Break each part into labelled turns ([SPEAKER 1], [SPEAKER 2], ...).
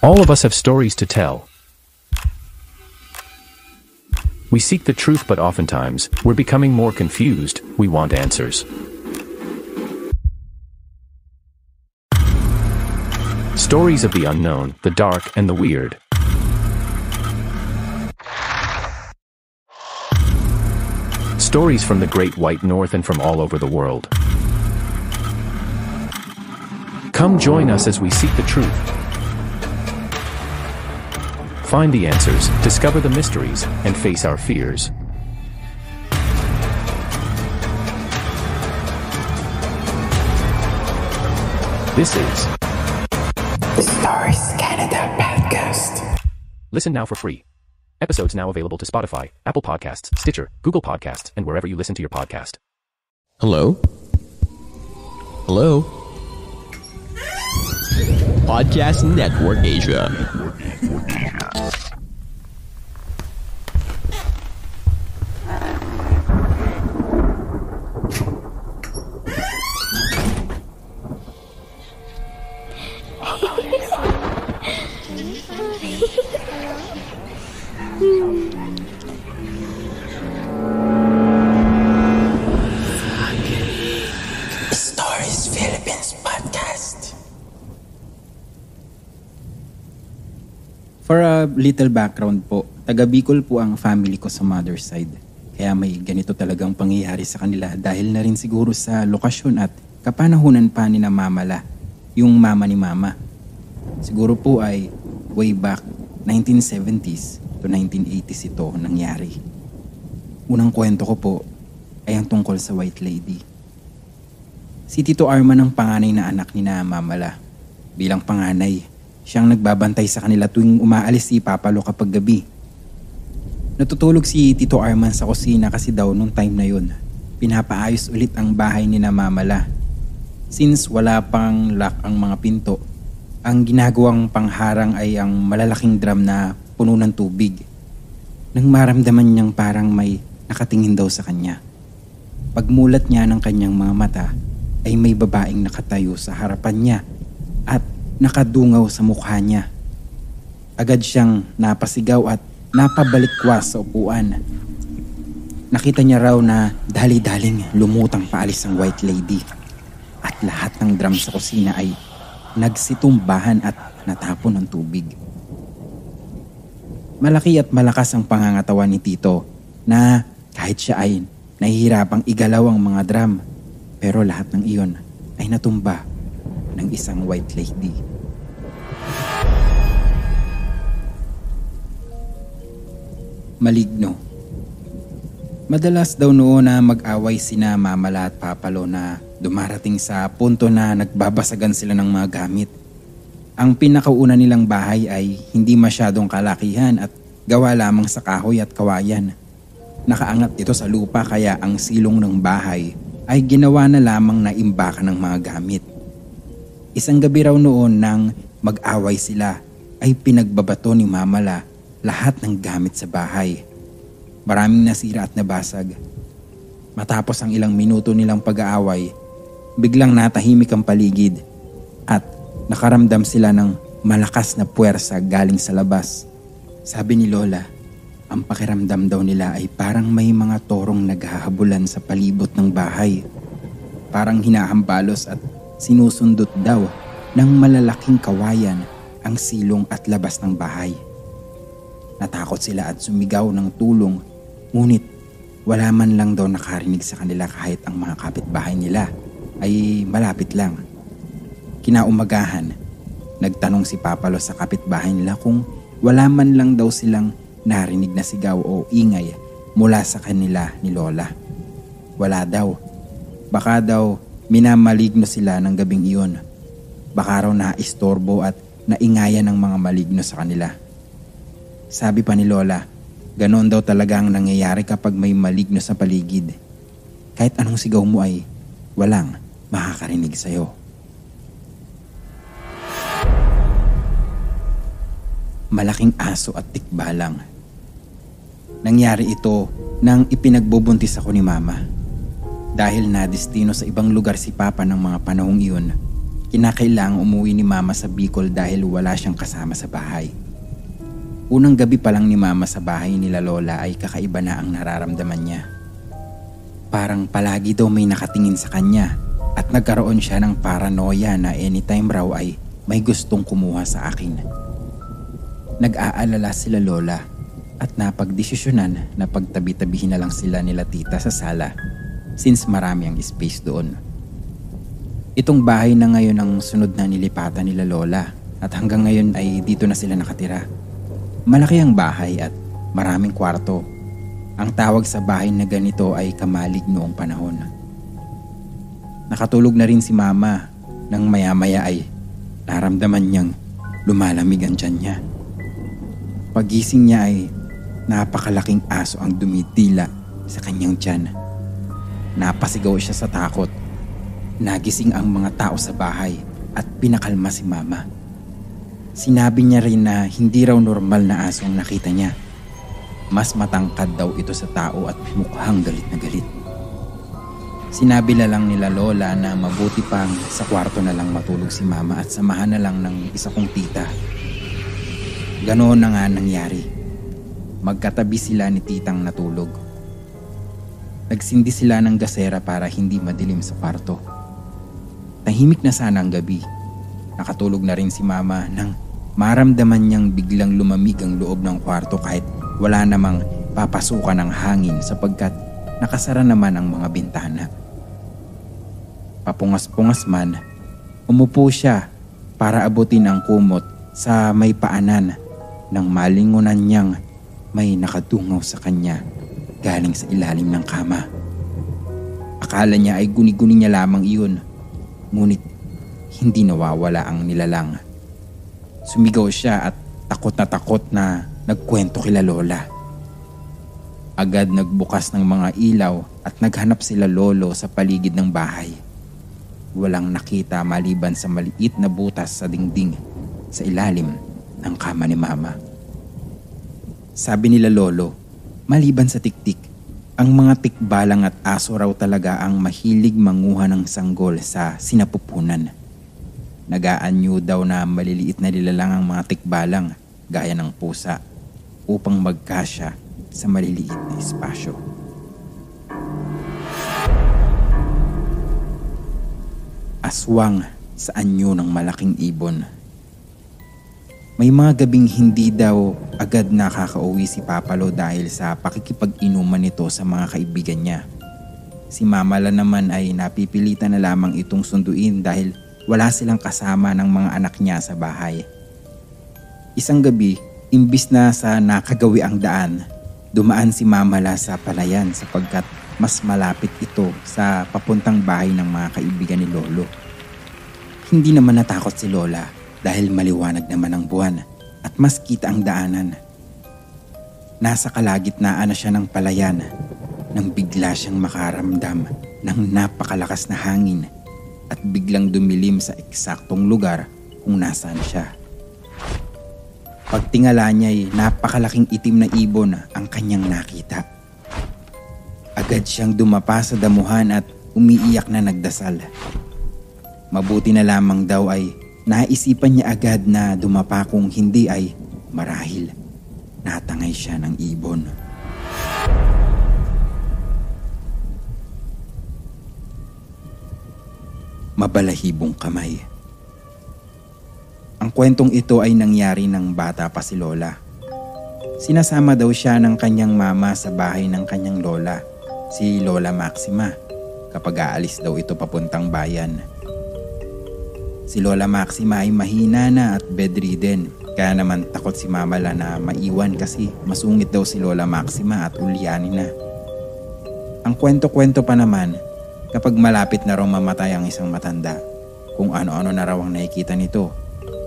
[SPEAKER 1] All of us have stories to tell. We seek the truth, but oftentimes, we're becoming more confused. We want answers. Stories of the unknown, the dark, and the weird. Stories from the Great White North and from all over the world. Come join us as we seek the truth. Find the answers, discover the mysteries, and face our fears. This is
[SPEAKER 2] The Stories Canada Podcast.
[SPEAKER 1] Listen now for free. Episodes now available to Spotify, Apple Podcasts, Stitcher, Google Podcasts, and wherever you listen to your podcast.
[SPEAKER 3] Hello? Hello? Podcast Network Asia.
[SPEAKER 2] Stories Philippines Podcast.
[SPEAKER 4] For a little background po, taga Bicol po ang family ko sa mother's side. Kaya may ganito talagang pangyayari sa kanila dahil na rin siguro sa lokasyon at kapanahunan pa ni na Mamala, yung mama ni Mama. Siguro po ay way back 1970s to 1980s ito nangyari. Unang kwento ko po ay ang tungkol sa White Lady. Si Tito Arman ang panganay na anak ni na Mamala. Bilang panganay, siyang nagbabantay sa kanila tuwing umaalis si Papalo kapag gabi. Natutulog si Tito Arman sa kusina kasi daw nung time na yun, pinapaayos ulit ang bahay ni na Mamala. Since wala pang lock ang mga pinto, ang ginagawang pangharang ay ang malalaking drum na puno ng tubig. Nang maramdaman niyang parang may nakatingin daw sa kanya. Pagmulat niya ng kanyang mga mata, ay may babaeng nakatayo sa harapan niya at nakadungaw sa mukha niya. Agad siyang napasigaw at napabalikwas sa upuan. Nakita niya raw na dali-daling lumutang paalis ang White Lady at lahat ng drum sa kusina ay nagsitumbahan at natapon ng tubig. Malaki at malakas ang pangangatawan ni Tito na kahit siya ay nahihirapang igalaw ang mga drum, pero lahat ng iyon ay natumba ng isang White Lady. Maligno. Madalas daw noon na mag-away sina Mamala at Papalo na dumarating sa punto na nagbabasagan sila ng mga gamit. Ang pinakauna nilang bahay ay hindi masyadong kalakihan at gawa lamang sa kahoy at kawayan. Nakaangat ito sa lupa kaya ang silong ng bahay ay ginawa na lamang na imbakan ng mga gamit. Isang gabi raw noon nang mag-away sila ay pinagbabato ni Mamala lahat ng gamit sa bahay. Maraming nasira at nabasag. Matapos ang ilang minuto nilang pag-aaway, biglang natahimik ang paligid at nakaramdam sila ng malakas na puwersa galing sa labas. Sabi ni Lola, ang pakiramdam daw nila ay parang may mga torong naghahabulan sa palibot ng bahay. Parang hinahambalos at sinusundot daw ng malalaking kawayan ang silong at labas ng bahay. Natakot sila at sumigaw ng tulong, ngunit wala man lang daw nakarinig sa kanila kahit ang mga kapitbahay nila ay malapit lang. Kinaumagahan, nagtanong si Papalo sa kapitbahay nila kung wala man lang daw silang narinig na sigaw o ingay mula sa kanila ni Lola. Wala daw. Baka daw minamaligno sila ng gabing iyon. Baka raw naistorbo at naingayan ng mga maligno sa kanila. Sabi pa ni Lola, ganoon daw talaga ang nangyayari kapag may maligno sa paligid. Kahit anong sigaw mo ay walang makakarinig sa'yo. Malaking aso at tikbalang. Nangyari ito nang ipinagbubuntis ako ni Mama. Dahil na destino sa ibang lugar si Papa ng mga panahong iyon, kinakailangang umuwi ni Mama sa Bicol dahil wala siyang kasama sa bahay. Unang gabi pa lang ni Mama sa bahay nila Lola ay kakaiba na ang nararamdaman niya. Parang palagi daw may nakatingin sa kanya at nagkaroon siya ng paranoia na anytime raw ay may gustong kumuha sa akin. Nag-aalala sila Lola at napagdesisyonan na pagtabi-tabihin na lang sila nila tita sa sala since marami ang space doon. Itong bahay na ngayon ang sunod na nilipatan nila Lola at hanggang ngayon ay dito na sila nakatira. Malaki ang bahay at maraming kwarto. Ang tawag sa bahay na ganito ay kamalig noong panahon. Nakatulog na rin si Mama nang maya-maya ay naramdaman niyang lumalamig ang tiyan niya. Pagising niya ay napakalaking aso ang dumitila sa kanyang tiyan. Napasigaw siya sa takot. Nagising ang mga tao sa bahay at pinakalma si Mama. Sinabi niya rin na hindi raw normal na aso ang nakita niya. Mas matangkad daw ito sa tao at mukhang galit na galit. Sinabi na lang nila Lola na mabuti pang sa kwarto na lang matulog si Mama at samahan na lang ng isa kong tita. Ganoon na nga nangyari. Magkatabi sila ni titang natulog. Nagsindi sila ng gasera para hindi madilim sa kwarto. Tahimik na sana ang gabi. Nakatulog na rin si Mama nang maramdaman niyang biglang lumamig ang loob ng kwarto kahit wala namang papasukan ng hangin sapagkat nakasara naman ang mga bintana. Papungas-pungas man, umupo siya para abutin ang kumot sa may paanan nang malingunan niyang may nakadungaw sa kanya galing sa ilalim ng kama. Akala niya ay guni-guni niya lamang iyon, ngunit hindi nawawala ang nilalang. Sumigaw siya at takot na nagkwento kila Lola. Agad nagbukas ng mga ilaw at naghanap sila Lolo sa paligid ng bahay. Walang nakita maliban sa maliit na butas sa dingding sa ilalim ng kama ni Mama. Sabi nila Lolo, maliban sa tiktik, ang mga tikbalang at aso raw talaga ang mahilig manguha ng sanggol sa sinapupunan. Nagaanyo daw na maliliit na nilalang ang mga tikbalang gaya ng pusa upang magkasya sa maliliit na espasyo. Aswang sa anyo ng malaking ibon. May mga gabing hindi daw agad nakakauwi si Papalo dahil sa pakikipag-inuman nito sa mga kaibigan niya. Si Mamala naman ay napipilitan na lamang itong sunduin dahil wala silang kasama ng mga anak niya sa bahay. Isang gabi, imbis na sa nakagawi ang daan, dumaan si Mamala sa palayan sapagkat mas malapit ito sa papuntang bahay ng mga kaibigan ni Lolo. Hindi naman natakot si Lola dahil maliwanag naman ang buwan at mas kita ang daanan. Nasa kalagitnaan na siya ng palayan nang bigla siyang makaramdam ng napakalakas na hangin at biglang dumilim sa eksaktong lugar kung nasaan siya. Pagtingala niya ay napakalaking itim na ibon ang kanyang nakita. Agad siyang dumapa sa damuhan at umiiyak na nagdasal. Mabuti na lamang daw ay naisipan niya agad na dumapa kung hindi ay marahil natangay siya ng ibon. Mabalahibong kamay. Ang kwentong ito ay nangyari ng bata pa si Lola. Sinasama daw siya ng kanyang mama sa bahay ng kanyang lola, si Lola Maxima, kapag aalis daw ito papuntang bayan. Si Lola Maxima ay mahina na at bedridden, kaya naman takot si Mamala na maiwan kasi masungit daw si Lola Maxima at ulyanin na. Ang kwento-kwento pa naman, kapag malapit na raw mamatay ang isang matanda, kung ano-ano na raw ang nakikita nito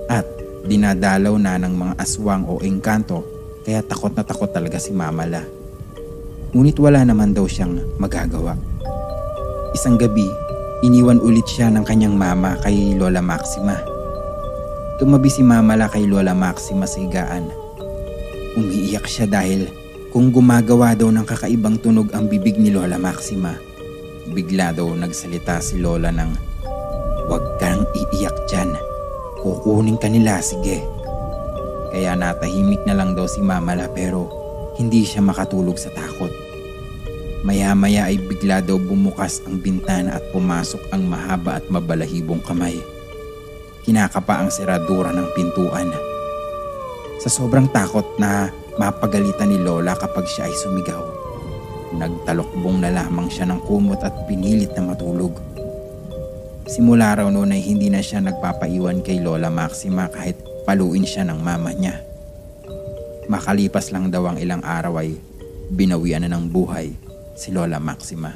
[SPEAKER 4] at dinadalaw na ng mga aswang o engkanto, kaya takot na takot talaga si Mamala. Ngunit wala naman daw siyang magagawa. Isang gabi, iniwan ulit siya ng kanyang mama kay Lola Maxima. Tumabi si Mamala kay Lola Maxima sa higaan. Umiiyak siya dahil kung gumagawa daw ng kakaibang tunog ang bibig ni Lola Maxima, bigla daw nagsalita si Lola ng, "Huwag kang iiyak. iyak dyan. Kukunin ka nila, sige. Kaya natahimik na lang daw si Mamala pero hindi siya makatulog sa takot. Maya-maya ay bigla daw bumukas ang bintana at pumasok ang mahaba at mabalahibong kamay. Kinakapa ang seradura ng pintuan. Sa sobrang takot na mapagalitan ni Lola kapag siya ay sumigaw, nagtalokbong na lamang siya ng kumot at pinilit na matulog. Simula raw noon ay hindi na siya nagpapaiwan kay Lola Maxima kahit paluin siya ng mama niya. Makalipas lang daw ang ilang araw ay binawian na ng buhay si Lola Maxima.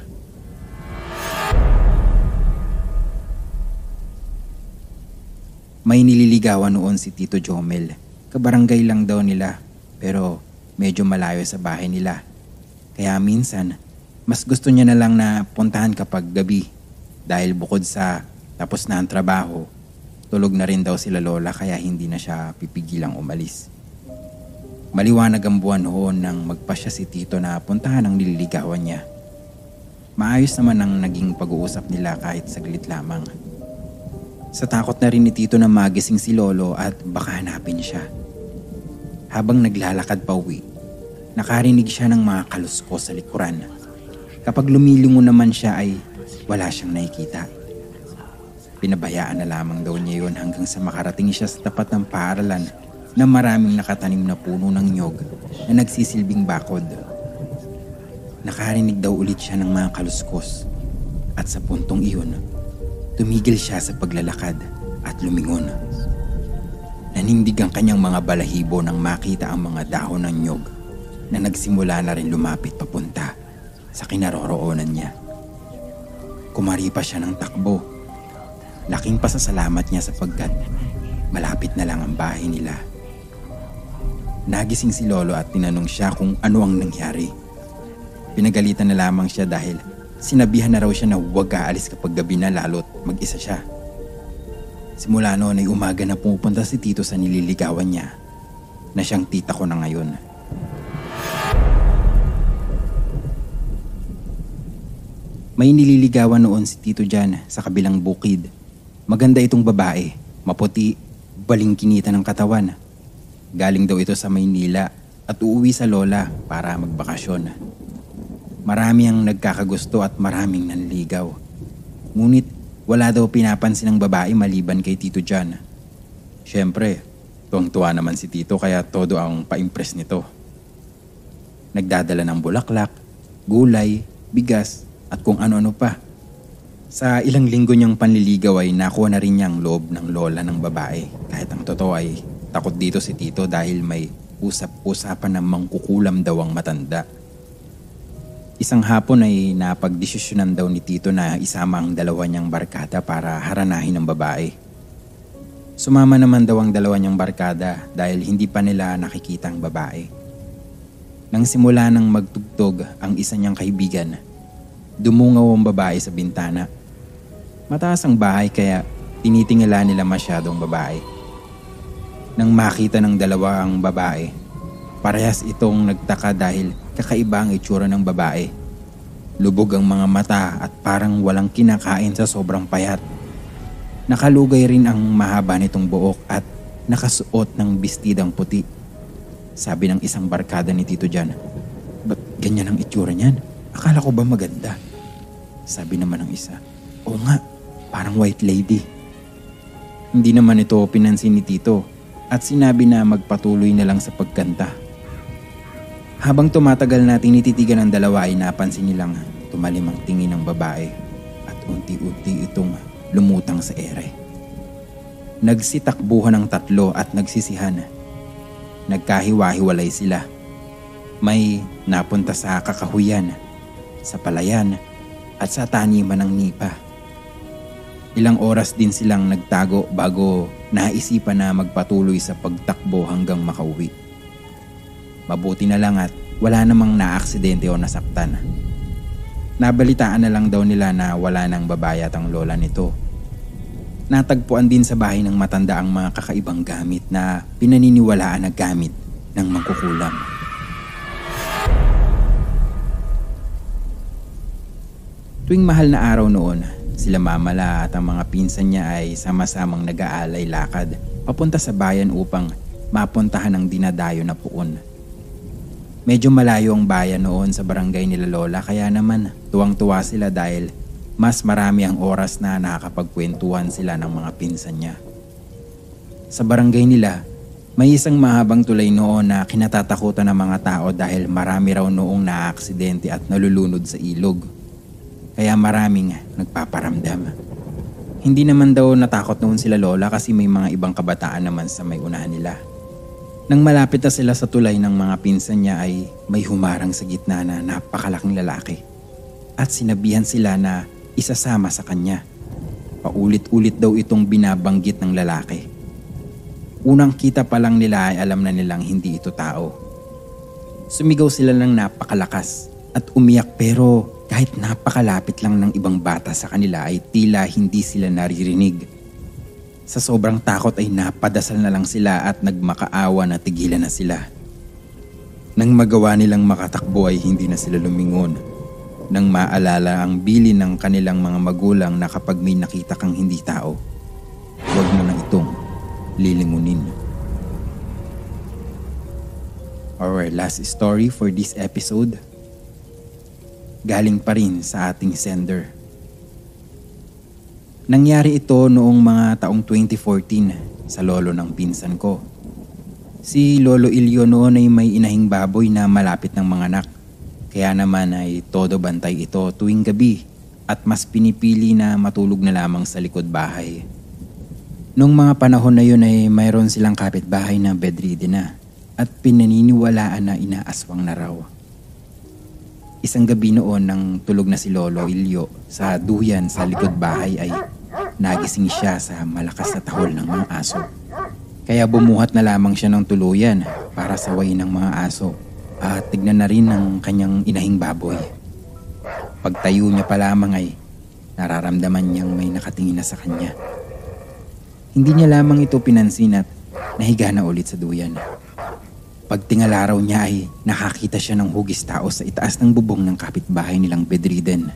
[SPEAKER 4] May nililigawan noon si Tito Jomel. Kabarangay lang daw nila pero medyo malayo sa bahay nila. Kaya minsan mas gusto niya na lang na puntahan kapag gabi dahil bukod sa tapos na ang trabaho, tulog na rin daw sila Lola kaya hindi na siya pipigilang umalis. Maliwanag ang buwan noon nang magpasya si Tito na puntahan ang nililigawan niya. Maayos naman ang naging pag-uusap nila kahit saglit lamang. Sa takot na rin ni Tito na magising si Lolo at baka hanapin siya. Habang naglalakad pa uwi, nakarinig siya ng mga kaluskos sa likuran. Kapag lumilingon naman siya ay wala siyang nakikita. Pinabayaan na lamang daw niya yun hanggang sa makarating siya sa tapat ng paaralan na maraming nakatanim na puno ng nyog na nagsisilbing bakod. Nakarinig daw ulit siya ng mga kaluskos at sa puntong iyon, tumigil siya sa paglalakad at lumingon. Nanindig ang kanyang mga balahibo nang makita ang mga dahon ng nyog na nagsimula na rin lumapit papunta sa kinaroroonan niya. Kumari pa siya ng takbo. Laking pasasalamat niya sapagkat malapit na lang ang bahay nila. Nagising si Lolo at tinanong siya kung ano ang nangyari. Pinagalitan na lamang siya dahil sinabihan na raw siya na huwag aalis kapag gabi na lalo't mag-isa siya. Simula noon ay umaga na pumupunta si Tito sa nililigawan niya na siyang tita ko na ngayon. May nililigawan noon si Tito dyan sa kabilang bukid. Maganda itong babae, maputi, balingkinita ng katawan. Galing daw ito sa Maynila at uuwi sa Lola para magbakasyon. Marami ang nagkakagusto at maraming nanligaw. Ngunit wala daw pinapansin ng babae maliban kay Tito John. Siyempre, tuwang-tuwa naman si Tito kaya todo ang pa-impress nito. Nagdadala ng bulaklak, gulay, bigas at kung ano-ano pa. Sa ilang linggo niyang panliligaw ay nakuha na rin niya ang loob ng lola ng babae. Kahit ang totoo ay takot dito si Tito dahil may usap-usapan na mangkukulam daw ang matanda. Isang hapon ay napagdesisyonan daw ni Tito na isama ang dalawa niyang barkada para haranahin ang babae. Sumama naman daw ang dalawa niyang barkada dahil hindi pa nila nakikita ang babae. Nang simula nang magtugtog ang isa niyang kaibigan, dumungaw ang babae sa bintana. Mataas ang bahay kaya tinitingala nila masyadong babae. Nang makita ng dalawa ang babae, parehas itong nagtaka dahil kakaiba ang itsura ng babae. Lubog ang mga mata at parang walang kinakain sa sobrang payat. Nakalugay rin ang mahaba nitong buhok at nakasuot ng bestidang puti. Sabi ng isang barkada ni Tito Jan, "Ba't ganyan ang itsura niyan? Akala ko ba maganda?" Sabi naman ng isa, "Oo nga, parang white lady." Hindi naman ito pinansin ni Tito at sinabi na magpatuloy na lang sa pagkanta. Habang tumatagal na tinititigan ng dalawa ay napansin nilang tumalim ang tingin ng babae at unti-unti itong lumutang sa ere. Nagsitakbuhan ng tatlo at nagsisihan. Nagkahiwa-hiwalay sila. May napunta sa kakahuyan, sa palayan at sa taniman ng nipa. Ilang oras din silang nagtago bago naisipan na magpatuloy sa pagtakbo hanggang makauwi. Mabuti na lang at wala namang naaksidente o nasaktan. Nabalitaan na lang daw nila na wala nang babae at ang lola nito. Natagpuan din sa bahay ng matanda ang mga kakaibang gamit na pinaniniwalaan na gamit ng mangkukulam. Tuwing mahal na araw noon, Sila Mamala at ang mga pinsan niya ay sama-samang nag-aalay lakad papunta sa bayan upang mapuntahan ang dinadayo na puon. Medyo malayo ang bayan noon sa barangay nila Lola kaya naman tuwang-tuwa sila dahil mas marami ang oras na nakakapagkwentuhan sila ng mga pinsan niya. Sa barangay nila, may isang mahabang tulay noon na kinatatakutan ng mga tao dahil marami raw noong naaaksidente at nalulunod sa ilog. Kaya maraming nagpaparamdam. Hindi naman daw natakot noon sila Lola kasi may mga ibang kabataan naman sa may unahan nila. Nang malapit na sila sa tulay ng mga pinsan niya ay may humarang sa gitna na napakalaking lalaki. At sinabihan sila na isasama sa kanya. Paulit-ulit daw itong binabanggit ng lalaki. Unang kita pa lang nila ay alam na nilang hindi ito tao. Sumigaw sila ng napakalakas at umiyak pero kahit napakalapit lang ng ibang bata sa kanila ay tila hindi sila naririnig. Sa sobrang takot ay napadasal na lang sila at nagmakaawa na tigilan na sila. Nang magawa nilang makatakbo ay hindi na sila lumingon. Nang maalala ang bilin ng kanilang mga magulang na kapag may nakita kang hindi tao, huwag mo na itong lilingunin. Our last story for this episode, galing pa rin sa ating sender. Nangyari ito noong mga taong 2014 sa lolo ng pinsan ko. Si Lolo Ilyo noon ay may inahing baboy na malapit ng mga anak. Kaya naman ay todo bantay ito tuwing gabi at mas pinipili na matulog na lamang sa likod bahay. Noong mga panahon na yun ay mayroon silang kapitbahay na bedridden na at pinaniniwalaan na inaaswang na raw. Isang gabi noon nang tulog na si Lolo Ilyo sa duyan sa likod bahay ay nagising siya sa malakas na tahol ng mga aso. Kaya bumuhat na lamang siya ng tuluyan para sawayin ng mga aso at tignan na rin ng kanyang inahing baboy. Pagtayo niya pa lamang ay nararamdaman niyang may nakatingin na sa kanya. Hindi niya lamang ito pinansin at nahiga na ulit sa duyan. Pagtingala raw niya ay nakakita siya ng hugis tao sa itaas ng bubong ng kapitbahay nilang bedridden.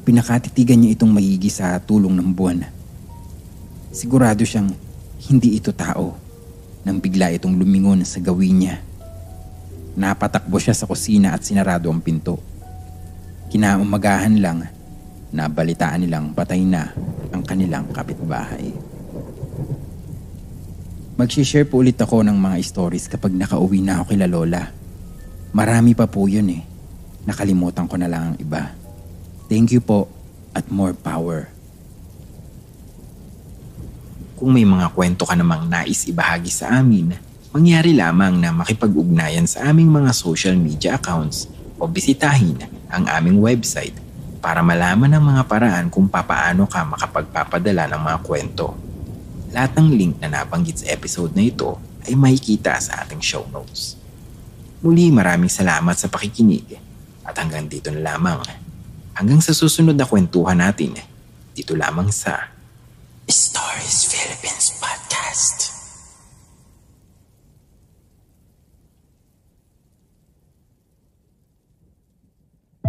[SPEAKER 4] Pinakatitigan niya itong maigi sa tulong ng buwan. Sigurado siyang hindi ito tao nang bigla itong lumingon sa gawin niya. Napatakbo siya sa kusina at sinarado ang pinto. Kinaumagahan lang, nabalitaan nilang patay na ang kanilang kapitbahay. Mag-share po ulit ako ng mga stories kapag nakauwi na ako kila Lola. Marami pa po yun eh. Nakalimutan ko na lang ang iba. Thank you po at more power. Kung may mga kwento ka namang nais ibahagi sa amin, mangyari lamang na makipag-ugnayan sa aming mga social media accounts o bisitahin ang aming website para malaman ang mga paraan kung papaano ka makapagpapadala ng mga kwento. Lahat ng link na nabanggit sa episode na ito ay makikita sa ating show notes. Muli maraming salamat sa pakikinig at hanggang dito na lamang. Hanggang sa susunod na kwentuhan natin dito lamang sa
[SPEAKER 2] Stories Philippines Podcast.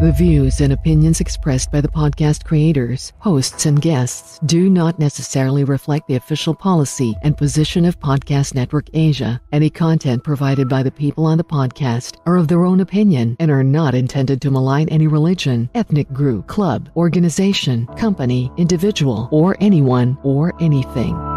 [SPEAKER 5] The views and opinions expressed by the podcast creators, hosts, and guests do not necessarily reflect the official policy and position of Podcast Network Asia. Any content provided by the people on the podcast are of their own opinion and are not intended to malign any religion, ethnic group, club, organization, company, individual, or anyone or anything.